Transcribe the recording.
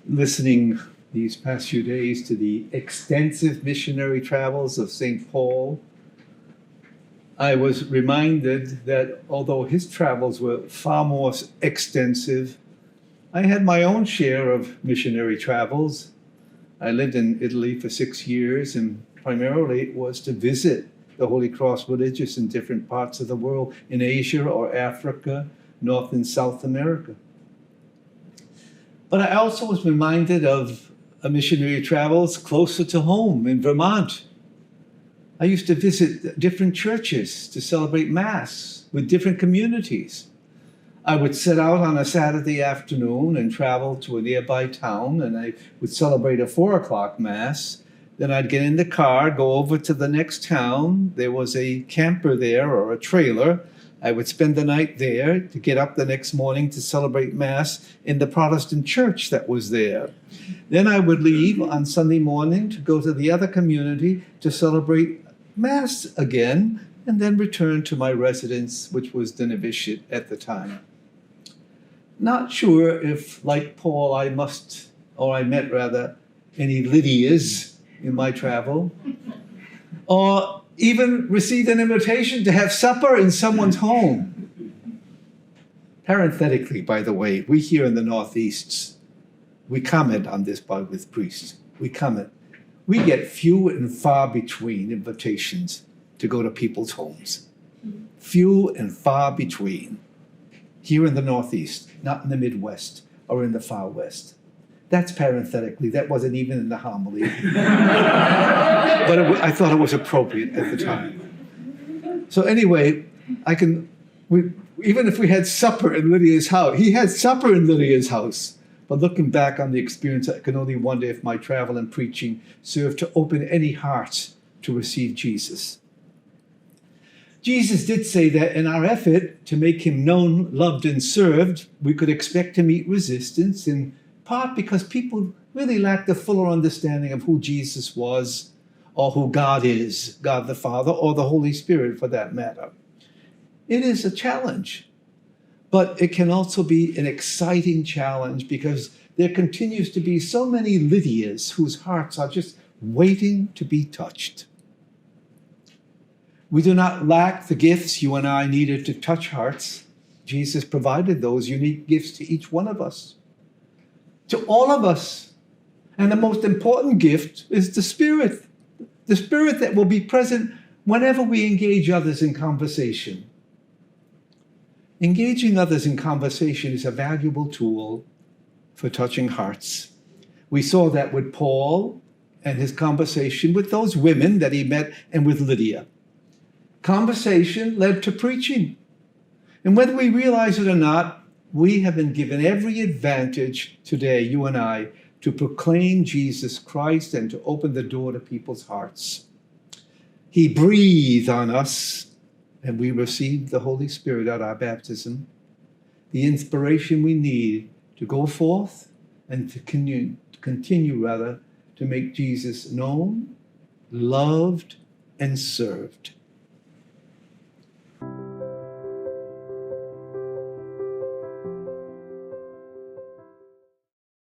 listening these past few days to the extensive missionary travels of St. Paul, I was reminded that although his travels were far more extensive, I had my own share of missionary travels. I lived in Italy for 6 years, and primarily it was to visit the Holy Cross religious in different parts of the world, in Asia or Africa, North and South America. But I also was reminded of a missionary travels closer to home in Vermont. I used to visit different churches to celebrate Mass with different communities. I would set out on a Saturday afternoon and travel to a nearby town, and I would celebrate a 4:00 Mass. Then I'd get in the car, go over to the next town. There was a camper there or a trailer. I would spend the night there to get up the next morning to celebrate Mass in the Protestant church that was there. Then I would leave on Sunday morning to go to the other community to celebrate Mass again, and then return to my residence, which was the novitiate at the time. Not sure if, like Paul, I met any Lydias in my travel, or even received an invitation to have supper in someone's home. Parenthetically, by the way, we here in the Northeast, we comment on this with priests. We comment. We get few and far between invitations to go to people's homes. Few and far between. Here in the Northeast, not in the Midwest or in the far West. That's parenthetically. That wasn't even in the homily. But I thought it was appropriate at the time. So anyway, even if we had supper in Lydia's house, he had supper in Lydia's house. But looking back on the experience, I can only wonder if my travel and preaching served to open any heart to receive Jesus. Jesus did say that in our effort to make him known, loved, and served, we could expect to meet resistance, in part because people really lacked a fuller understanding of who Jesus was, or who God is, God the Father, or the Holy Spirit for that matter. It is a challenge. But it can also be an exciting challenge because there continues to be so many Lydias whose hearts are just waiting to be touched. We do not lack the gifts you and I needed to touch hearts. Jesus provided those unique gifts to each one of us, to all of us. And the most important gift is the Spirit that will be present whenever we engage others in conversation. Engaging others in conversation is a valuable tool for touching hearts. We saw that with Paul and his conversation with those women that he met and with Lydia. Conversation led to preaching. And whether we realize it or not, we have been given every advantage today, you and I, to proclaim Jesus Christ and to open the door to people's hearts. He breathed on us, and we received the Holy Spirit at our baptism, the inspiration we need to go forth and to continue to make Jesus known, loved, and served.